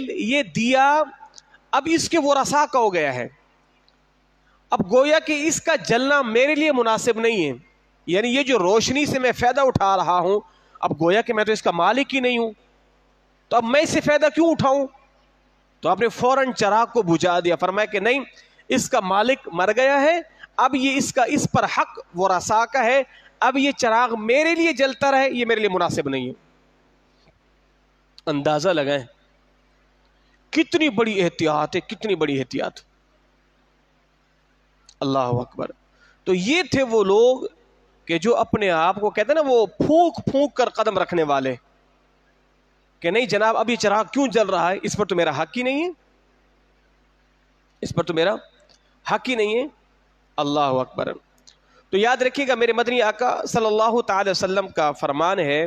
تیل، یہ دیا اب اس کے ورثاء کا ہو گیا ہے، اب گویا کہ اس کا جلنا میرے لیے مناسب نہیں ہے، یعنی یہ جو روشنی سے میں فائدہ اٹھا رہا ہوں، اب گویا کہ میں تو اس کا مالک ہی نہیں ہوں، تو اب میں اس سے فائدہ کیوں اٹھاؤں؟ تو آپ نے فوراً چراغ کو بجھا دیا، فرمایا کہ نہیں، اس کا مالک مر گیا ہے، اب یہ اس پر حق ورثاء کا ہے، اب یہ چراغ میرے لیے جلتا رہے، یہ میرے لیے مناسب نہیں ہے۔ اندازہ لگائیں کتنی بڑی احتیاط ہے، کتنی بڑی احتیاط، اللہ اکبر۔ تو یہ تھے وہ لوگ کہ جو اپنے آپ کو کہتے ہیں نا وہ پھونک پھونک کر قدم رکھنے والے، کہ نہیں جناب اب یہ چراغ کیوں جل رہا ہے، اس پر تو میرا حق ہی نہیں ہے، اس پر تو میرا حق ہی نہیں ہے، اللہ اکبر۔ تو یاد رکھیے گا میرے مدنی آقا صلی اللہ تعالی وسلم کا فرمان ہے،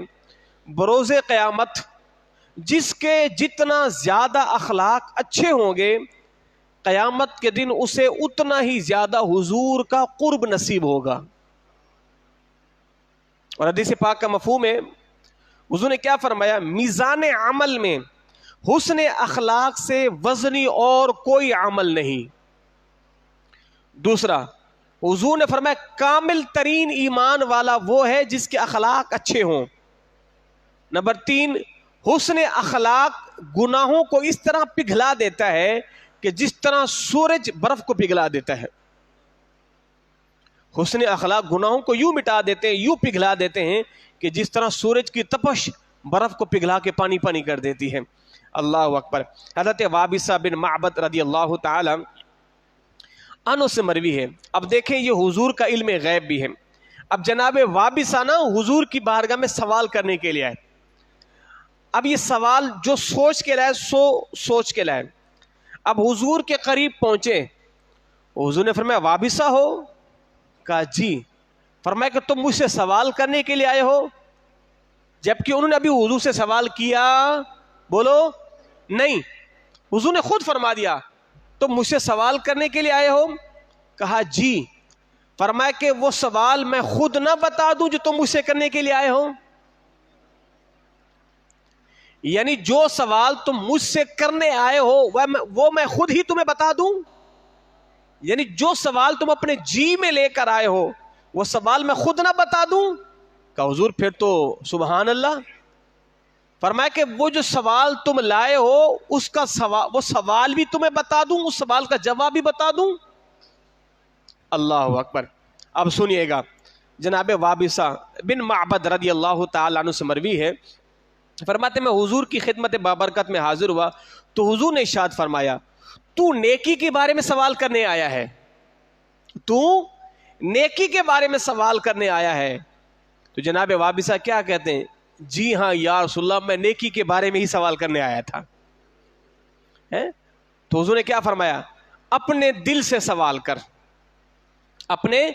بروز قیامت جس کے جتنا زیادہ اخلاق اچھے ہوں گے، قیامت کے دن اسے اتنا ہی زیادہ حضور کا قرب نصیب ہوگا۔ اور حدیث پاک کا مفہوم ہے، حضور نے کیا فرمایا، میزان عمل میں حسن اخلاق سے وزنی اور کوئی عمل نہیں۔ دوسرا حضور نے فرمایا کامل ترین ایمان والا وہ ہے جس کے اخلاق اچھے ہوں۔ نمبر 3، حسن اخلاق گناہوں کو اس طرح پگھلا دیتا ہے کہ جس طرح سورج برف کو پگھلا دیتا ہے۔ حسن اخلاق گناہوں کو یوں مٹا دیتے ہیں، یوں پگھلا دیتے ہیں کہ جس طرح سورج کی تپش برف کو پگھلا کے پانی پانی کر دیتی ہے، اللہ اکبر۔ حضرت وابصہ بن معبد رضی اللہ تعالی عنہ سے مروی ہے۔ اب دیکھیں یہ حضور کا علم غیب بھی ہے۔ اب جناب وابصہ نا حضور کی بارگاہ میں سوال کرنے کے لیے آئے، اب یہ سوال جو سوچ کے لائے سو سوچ کے لائے، اب حضور کے قریب پہنچے، حضور نے فرمایا وابصہ ہو؟ کہا جی۔ فرمایا کہ تم مجھ سے سوال کرنے کے لیے آئے ہو؟ جبکہ انہوں نے ابھی حضور سے سوال کیا بولو نہیں، حضور نے خود فرما دیا تم مجھ سے سوال کرنے کے لیے آئے ہو؟ کہا جی۔ فرمایا کہ وہ سوال میں خود نہ بتا دوں جو تم مجھ سے کرنے کے لیے آئے ہو؟ یعنی جو سوال تم مجھ سے کرنے آئے ہو وہ میں خود ہی تمہیں بتا دوں؟ یعنی جو سوال تم اپنے جی میں لے کر آئے ہو وہ سوال میں خود نہ بتا دوں؟ کہا حضور پھر تو سبحان اللہ۔ فرمایا کہ وہ جو سوال تم لائے ہو اس کا وہ سوال بھی تمہیں بتا دوں، اس سوال کا جواب بھی بتا دوں؟ اللہ اکبر۔ اب سنیے گا، جناب وابصہ بن معبد رضی اللہ تعالیٰ عنہ سے مروی ہے، فرماتے میں حضور کی خدمت بابرکت میں حاضر ہوا تو حضور نے ارشاد فرمایا تو نیکی کے بارے میں سوال کرنے آیا ہے، تو نیکی کے بارے میں سوال کرنے آیا ہے؟ تو جناب وابصہ کیا کہتے ہیں، جی ہاں یا رسول اللہ میں نیکی کے بارے میں ہی سوال کرنے آیا تھا۔ تو حضور نے کیا فرمایا، اپنے دل سے سوال کر، اپنے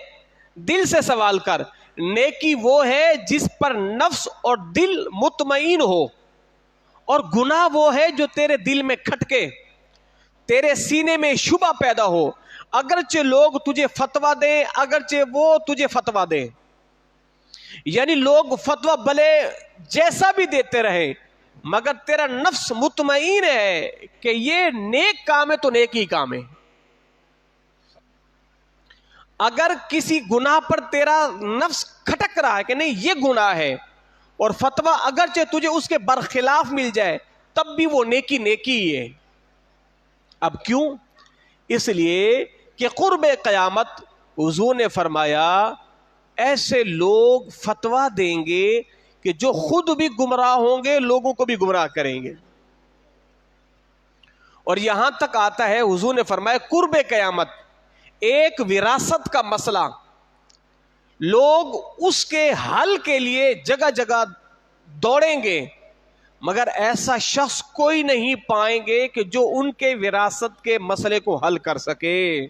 دل سے سوال کر، نیکی وہ ہے جس پر نفس اور دل مطمئن ہو، اور گناہ وہ ہے جو تیرے دل میں کھٹکے، تیرے سینے میں شبہ پیدا ہو، اگرچہ لوگ تجھے فتویٰ دیں، اگرچہ وہ تجھے فتویٰ دیں، یعنی لوگ فتویٰ بھلے جیسا بھی دیتے رہے مگر تیرا نفس مطمئن ہے کہ یہ نیک کام ہے تو نیک ہی کام ہے۔ اگر کسی گناہ پر تیرا نفس کھٹک رہا ہے کہ نہیں یہ گناہ ہے، اور فتویٰ اگرچہ تجھے اس کے برخلاف مل جائے تب بھی وہ نیکی نیکی ہی ہے۔ اب کیوں؟ اس لیے کہ قرب قیامت حضور نے فرمایا ایسے لوگ فتویٰ دیں گے کہ جو خود بھی گمراہ ہوں گے لوگوں کو بھی گمراہ کریں گے، اور یہاں تک آتا ہے حضور نے فرمایا قرب قیامت ایک وراثت کا مسئلہ، لوگ اس کے حل کے لیے جگہ جگہ دوڑیں گے مگر ایسا شخص کوئی نہیں پائیں گے کہ جو ان کے وراثت کے مسئلے کو حل کر سکے،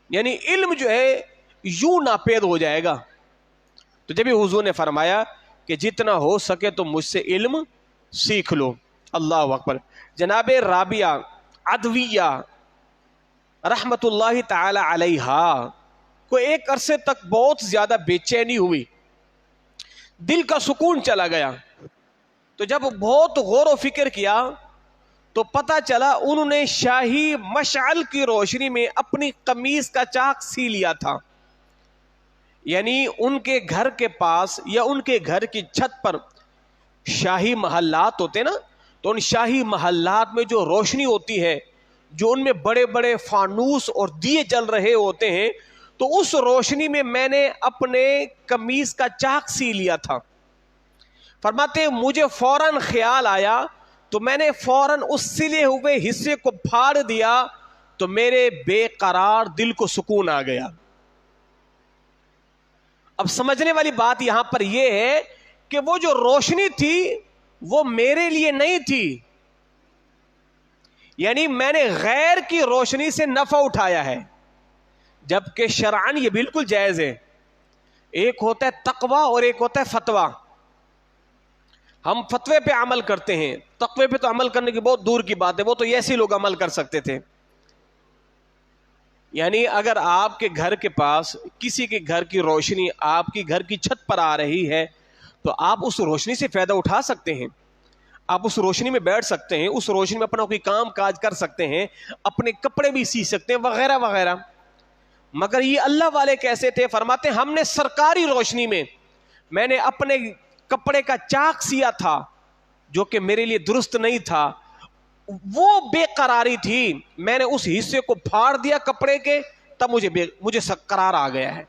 یعنی علم جو ہے یوں ناپید ہو جائے گا۔ تو جب حضور نے فرمایا کہ جتنا ہو سکے تو مجھ سے علم سیکھ لو، اللہ اکبر۔ جناب رابعہ عدویہ رحمت اللہ تعالی علیہا کو ایک عرصے تک بہت زیادہ بے چینی ہوئی، دل کا سکون چلا گیا، تو جب بہت غور و فکر کیا تو پتہ چلا انہوں نے شاہی مشعل کی روشنی میں اپنی قمیص کا چاک سی لیا تھا. یعنی ان کے گھر کے پاس یا ان کے گھر کی چھت پر شاہی محلات ہوتے نا, تو ان شاہی محلات میں جو روشنی ہوتی ہے, جو ان میں بڑے بڑے فانوس اور دیے جل رہے ہوتے ہیں, تو اس روشنی میں میں نے اپنے قمیص کا چاک سی لیا تھا. فرماتے مجھے فوراً خیال آیا تو میں نے فوراً اس سلے ہوئے حصے کو پھاڑ دیا, تو میرے بے قرار دل کو سکون آ گیا. اب سمجھنے والی بات یہاں پر یہ ہے کہ وہ جو روشنی تھی وہ میرے لیے نہیں تھی, یعنی میں نے غیر کی روشنی سے نفع اٹھایا ہے, جبکہ شرعاً یہ بالکل جائز ہے. ایک ہوتا ہے تقوی اور ایک ہوتا ہے فتویٰ. ہم فتوے پہ عمل کرتے ہیں, تقوی پہ تو عمل کرنے کی بہت دور کی بات ہے, وہ تو ایسے لوگ عمل کر سکتے تھے. یعنی اگر آپ کے گھر کے پاس کسی کے گھر کی روشنی آپ کی گھر کی چھت پر آ رہی ہے, تو آپ اس روشنی سے فائدہ اٹھا سکتے ہیں, آپ اس روشنی میں بیٹھ سکتے ہیں, اس روشنی میں اپنا کوئی کام کاج کر سکتے ہیں, اپنے کپڑے بھی سی سکتے ہیں وغیرہ وغیرہ. مگر یہ اللہ والے کیسے تھے؟ فرماتے ہیں ہم نے سرکاری روشنی میں نے اپنے کپڑے کا چاک سیا تھا, جو کہ میرے لیے درست نہیں تھا, وہ بے قراری تھی, میں نے اس حصے کو پھاڑ دیا کپڑے کے, تب مجھے قرار آ گیا ہے.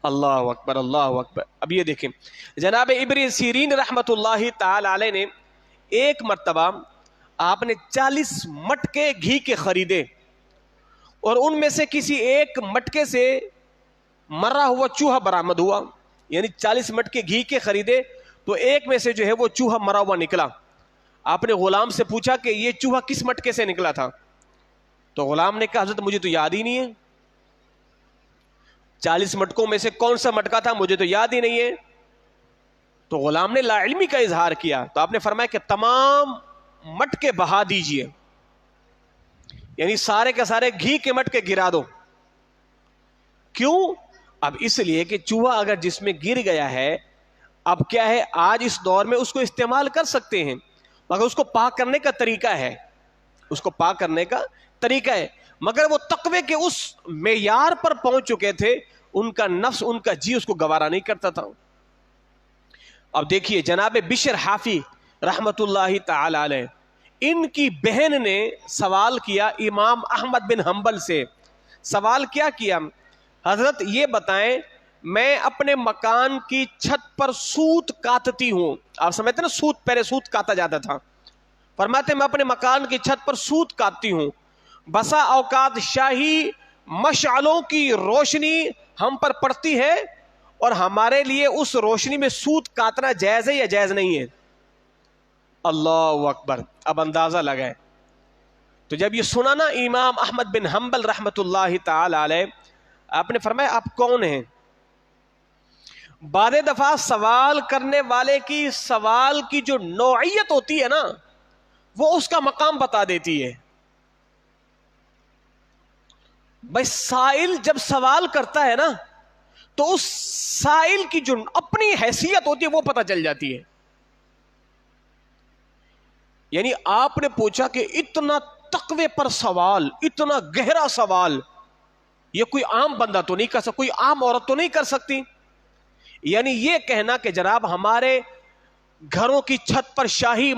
اللہ اکبر, اللہ اکبر. اب یہ دیکھیں, جناب ابن سیرین رحمت اللہ تعالی علیہ نے ایک مرتبہ آپ نے 40 مٹکے گھی کے خریدے, اور ان میں سے کسی ایک مٹکے سے مرا ہوا چوہا برآمد ہوا. یعنی 40 مٹکے گھی کے خریدے تو ایک میں سے جو ہے وہ چوہا مرا ہوا نکلا. آپ نے غلام سے پوچھا کہ یہ چوہا کس مٹکے سے نکلا تھا؟ تو غلام نے کہا حضرت مجھے تو یاد ہی نہیں ہے, 40 مٹکوں میں سے کون سا مٹکا تھا مجھے تو یاد ہی نہیں ہے. تو غلام نے لا علمی کا اظہار کیا, تو آپ نے فرمایا کہ تمام مٹکے بہا دیجئے, یعنی سارے کے سارے گھی کے مٹکے گرا دو. کیوں؟ اب اس لیے کہ چوہا اگر جس میں گر گیا ہے, اب کیا ہے, آج اس دور میں اس کو استعمال کر سکتے ہیں, مگر اس کو پاک کرنے کا طریقہ ہے, اس کو پاک کرنے کا طریقہ ہے. مگر وہ تقوی کے اس معیار پر پہنچ چکے تھے, ان کا نفس ان کا جی اس کو گوارا نہیں کرتا تھا. اب دیکھیے جناب بشر حافی رحمت اللہ تعالی علیہ, ان کی بہن نے سوال کیا امام احمد بن حنبل سے. سوال کیا حضرت یہ بتائیں, میں اپنے مکان کی چھت پر سوت کاٹتی ہوں. آپ سمجھتے نا سوت, پہلے سوت کاٹا جاتا تھا. فرماتے میں اپنے مکان کی چھت پر سوت کاٹتی ہوں, بسا اوقات شاہی مشعلوں کی روشنی ہم پر پڑتی ہے, اور ہمارے لیے اس روشنی میں سوت کاٹنا جائز ہے یا جائز نہیں ہے؟ اللہ اکبر. اب اندازہ لگائے. تو جب یہ سنا نا امام احمد بن حنبل رحمت اللہ تعالی علیہ, آپ نے فرمایا آپ کون ہیں؟ بعض دفعہ سوال کرنے والے کی سوال کی جو نوعیت ہوتی ہے نا, وہ اس کا مقام بتا دیتی ہے. بھائی سائل جب سوال کرتا ہے نا, تو اس سائل کی جو اپنی حیثیت ہوتی ہے وہ پتہ چل جاتی ہے. یعنی آپ نے پوچھا کہ اتنا تقوی پر سوال, اتنا گہرا سوال, یہ کوئی عام بندہ تو نہیں کر سکتا, کوئی عام عورت تو نہیں کر سکتی. یعنی یہ کہنا کہ جناب ہمارے گھروں کی چھت پر شاہی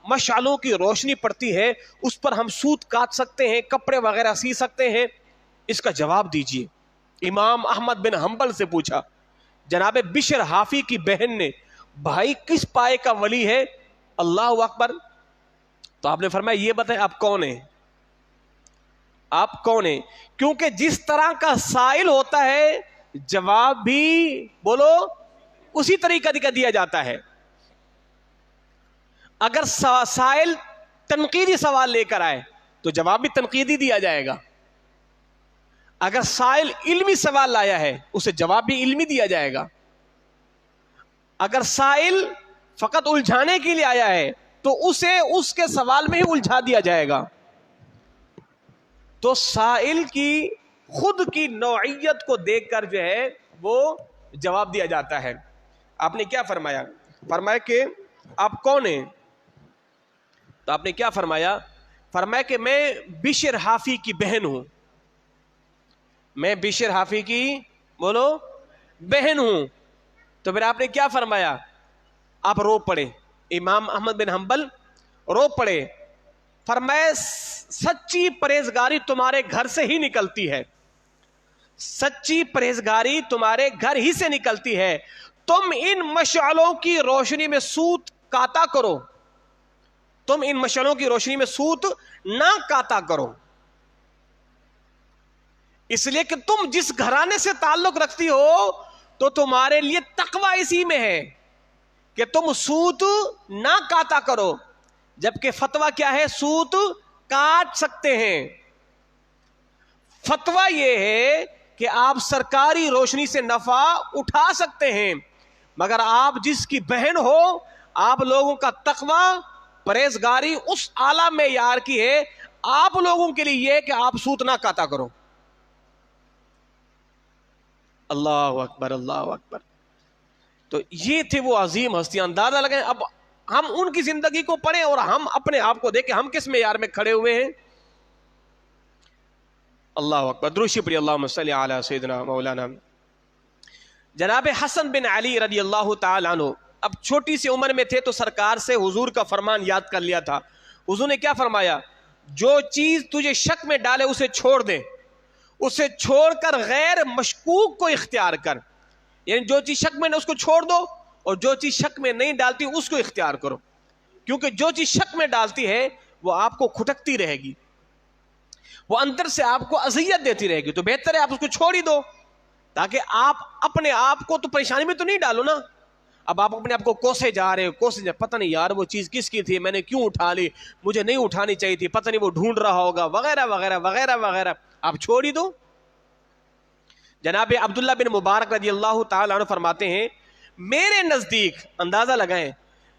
مشعلوں کی روشنی پڑتی ہے, اس پر ہم سوت کاٹ سکتے ہیں, کپڑے وغیرہ سی سکتے ہیں, اس کا جواب دیجئے. امام احمد بن حنبل سے پوچھا. جناب بشر حافی کی بہن نے, بھائی کس پائے کا ولی ہے؟ اللہ اکبر. تو آپ نے فرمایا یہ بتائیں آپ کون ہیں, آپ کون ہیں؟ کیونکہ جس طرح کا سائل ہوتا ہے جواب بھی بولو اسی طریقہ کا دیا جاتا ہے. اگر سائل تنقیدی سوال لے کر آئے تو جواب بھی تنقیدی دیا جائے گا. اگر سائل علمی سوال لایا ہے اسے جواب بھی علمی دیا جائے گا. اگر سائل فقط الجھانے کے لیے آیا ہے تو اسے اس کے سوال میں ہی الجھا دیا جائے گا. تو سائل کی خود کی نوعیت کو دیکھ کر جو ہے وہ جواب دیا جاتا ہے. آپ نے کیا فرمایا؟ فرمایا کہ آپ کون ہیں؟ تو آپ نے کیا فرمایا؟ فرمایا کہ میں بشر حافی کی بہن ہوں، میں بشر حافی کی بولو بہن ہوں۔ تو پھر آپ نے کیا فرمایا؟ آپ رو پڑے، امام احمد بن حنبل رو پڑے، فرمایا سچی پرہیزگاری تمہارے گھر سے ہی نکلتی ہے، سچی پرہیزگاری تمہارے گھر ہی سے نکلتی ہے، تم ان مشعلوں کی روشنی میں سوت کاتا کرو، تم ان مشعلوں کی روشنی میں سوت نہ کاتا کرو، اس لیے کہ تم جس گھرانے سے تعلق رکھتی ہو تو تمہارے لیے تقوی اسی میں ہے کہ تم سوت نہ کاتا کرو، جبکہ فتویٰ کیا ہے؟ سوت کاٹ سکتے ہیں۔ فتویٰ یہ ہے کہ آپ سرکاری روشنی سے نفع اٹھا سکتے ہیں، مگر آپ جس کی بہن ہو، آپ لوگوں کا تقوی پرہیزگاری اس اعلیٰ معیار کی ہے، آپ لوگوں کے لیے یہ کہ آپ سوت نہ کاتا کرو۔ اللہ اکبر، اللہ اکبر۔ تو یہ تھے وہ عظیم ہستیاں، اندازہ لگائیں اب ہم ان کی زندگی کو پڑھیں اور ہم اپنے آپ کو دیکھیں ہم کس معیار میں کھڑے ہوئے ہیں۔ اللہ اکبر، درود شریف اللہم صلی علی سیدنا مولانا۔ جناب حسن بن علی رضی اللہ تعالی عنہ اب چھوٹی سی عمر میں تھے تو سرکار سے حضور کا فرمان یاد کر لیا تھا۔ حضور نے کیا فرمایا؟ جو چیز تجھے شک میں ڈالے اسے چھوڑ دے، اسے چھوڑ کر غیر مشکوک کو اختیار کر، یعنی جو چیز شک میں نے اس کو چھوڑ دو، اور جو چیز شک میں نہیں ڈالتی اس کو اختیار کرو، کیونکہ جو چیز شک میں ڈالتی ہے وہ آپ کو کھٹکتی رہے گی، وہ اندر سے آپ کو اذیت دیتی رہے گی، تو بہتر ہے آپ اس کو چھوڑ ہی دو، تاکہ آپ اپنے آپ کو تو پریشانی میں تو نہیں ڈالو نا۔ اب آپ اپنے آپ کو کوسے جا رہے ہو، پتہ نہیں یار وہ چیز کس کی تھی، میں نے کیوں اٹھا لی، مجھے نہیں اٹھانی چاہیے تھی، پتہ نہیں وہ ڈھونڈ رہا ہوگا، وغیرہ وغیرہ وغیرہ وغیرہ، آپ چھوڑ ہی دو۔ جناب عبداللہ بن مبارک رضی اللہ تعالیٰ عنہ فرماتے ہیں میرے نزدیک، اندازہ لگائیں،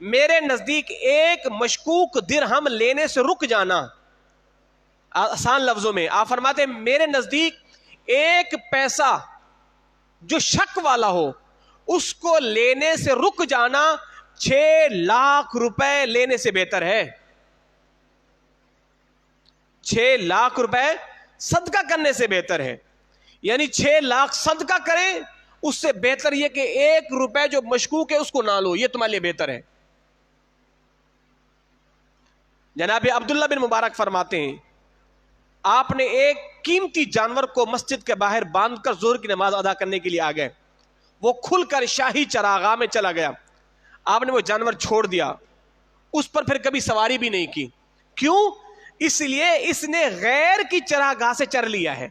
میرے نزدیک ایک مشکوک درہم لینے سے رک جانا، آسان لفظوں میں آپ فرماتے ہیں میرے نزدیک ایک پیسہ جو شک والا ہو اس کو لینے سے رک جانا 6 لاکھ روپے لینے سے بہتر ہے۔ 6 لاکھ روپے صدقہ کرنے سے بہتر ہے، یعنی 6 لاکھ صدقہ کریں اس سے بہتر یہ کہ 1 روپے جو مشکوک ہے اس کو نہ لو، یہ تمہارے لیے بہتر ہے۔ جناب عبداللہ بن مبارک فرماتے ہیں آپ نے ایک قیمتی جانور کو مسجد کے باہر باندھ کر ظہر کی نماز ادا کرنے کے لیے آ گئے، وہ کھل کر شاہی چراگاہ میں چلا گیا، آپ نے وہ جانور چھوڑ دیا، اس پر پھر کبھی سواری بھی نہیں کی، کیوں؟ اس لیے اس نے غیر کی چراگاہ سے چر لیا ہے،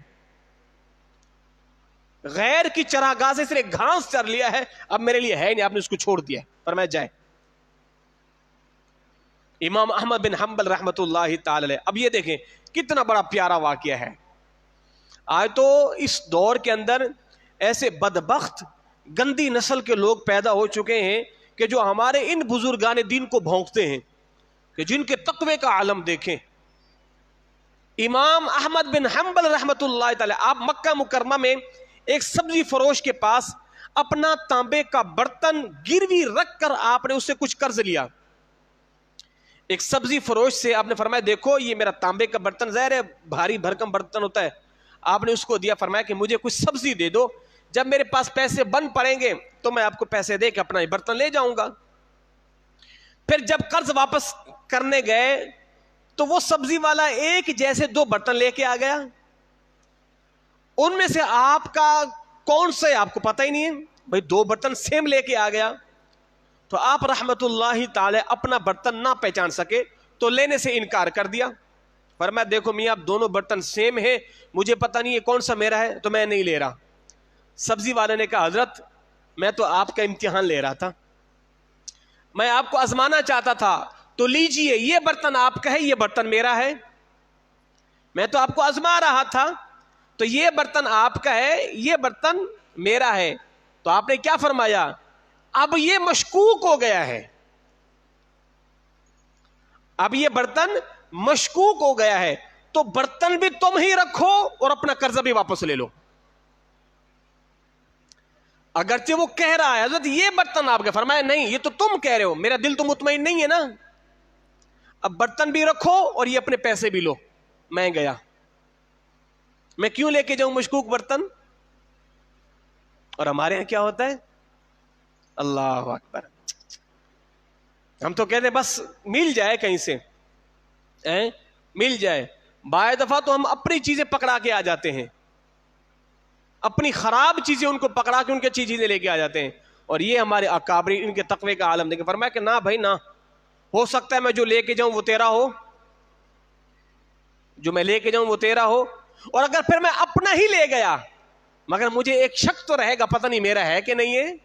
غیر کی چراگاہ سے اس نے گھاس چر لیا ہے، اب میرے لیے ہے نہیں، آپ نے اس کو چھوڑ دیا، فرمایا جائے۔ امام احمد بن حنبل رحمت اللہ تعالی علیہ، اب یہ دیکھیں کتنا بڑا پیارا واقعہ ہے۔ آج تو اس دور کے اندر ایسے بدبخت گندی نسل کے لوگ پیدا ہو چکے ہیں کہ جو ہمارے ان بزرگان دین کو بھونکتے ہیں، کہ جن کے تقوی کا عالم دیکھیں۔ امام احمد بن حنبل رحمت اللہ تعالی، آپ مکہ مکرمہ میں ایک سبزی فروش کے پاس اپنا تانبے کا برتن گروی رکھ کر آپ نے اس سے کچھ قرض لیا۔ ایک سبزی فروش سے آپ نے فرمایا دیکھو یہ میرا تانبے کا برتن، ظاہر ہے بھاری بھرکم برتن ہوتا ہے، آپ نے اس کو دیا، فرمایا کہ مجھے کچھ سبزی دے دو، جب میرے پاس پیسے بن پڑیں گے تو میں آپ کو پیسے دے کے اپنا یہ برتن لے جاؤں گا۔ پھر جب قرض واپس کرنے گئے تو وہ سبزی والا ایک جیسے 2 برتن لے کے آ گیا، ان میں سے آپ کا کون سا ہے آپ کو پتہ ہی نہیں ہے، بھائی 2 برتن سیم لے کے آ گیا، تو آپ رحمت اللہ تعالی اپنا برتن نہ پہچان سکے تو لینے سے انکار کر دیا، فرمایا دیکھو میاں اب دونوں برتن سیم ہیں، مجھے پتہ نہیں ہے کون سا میرا ہے تو میں نہیں لے رہا۔ سبزی والے نے کہا حضرت میں تو آپ کا امتحان لے رہا تھا، میں آپ کو آزمانا چاہتا تھا، تو لیجئے یہ برتن آپ کا ہے یہ برتن میرا ہے، میں تو آپ کو آزما رہا تھا، تو یہ برتن آپ کا ہے یہ برتن میرا ہے۔ تو آپ نے کیا فرمایا؟ اب یہ مشکوک ہو گیا ہے، اب یہ برتن مشکوک ہو گیا ہے، تو برتن بھی تم ہی رکھو اور اپنا قرضہ بھی واپس لے لو۔ اگرچہ وہ کہہ رہا ہے حضرت یہ برتن آپ کے، فرمایا نہیں یہ تو تم کہہ رہے ہو، میرا دل تو مطمئن نہیں ہے نا، اب برتن بھی رکھو اور یہ اپنے پیسے بھی لو، میں گیا، میں کیوں لے کے جاؤں مشکوک برتن؟ اور ہمارے یہاں کیا ہوتا ہے؟ اللہ اکبر، ہم تو کہتے ہیں بس مل جائے کہیں سے، مل جائے۔ بعض دفعہ تو ہم اپنی چیزیں پکڑا کے آ جاتے ہیں، اپنی خراب چیزیں ان کو پکڑا کے ان کی اچھی چیزیں لے کے آ جاتے ہیں۔ اور یہ ہمارے اکابرین، ان کے تقوی کا عالم دیکھیں، فرمایا کہ نہ بھائی نہ، ہو سکتا ہے میں جو لے کے جاؤں وہ تیرا ہو، جو میں لے کے جاؤں وہ تیرا ہو، اور اگر پھر میں اپنا ہی لے گیا مگر مجھے ایک شک تو رہے گا پتہ نہیں میرا ہے کہ نہیں ہے،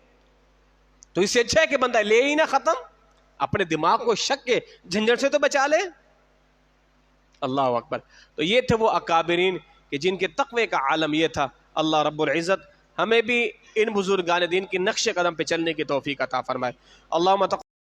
تو اس سے اچھا ہے کہ بندہ لے ہی نہ، ختم، اپنے دماغ کو شک کے جھنجھٹ سے تو بچا لے۔ اللہ اکبر۔ تو یہ تھے وہ اکابرین کہ جن کے تقوی کا عالم یہ تھا۔ اللہ رب العزت ہمیں بھی ان بزرگان دین کی نقش قدم پہ چلنے کی توفیق عطا فرمائے۔ اللہم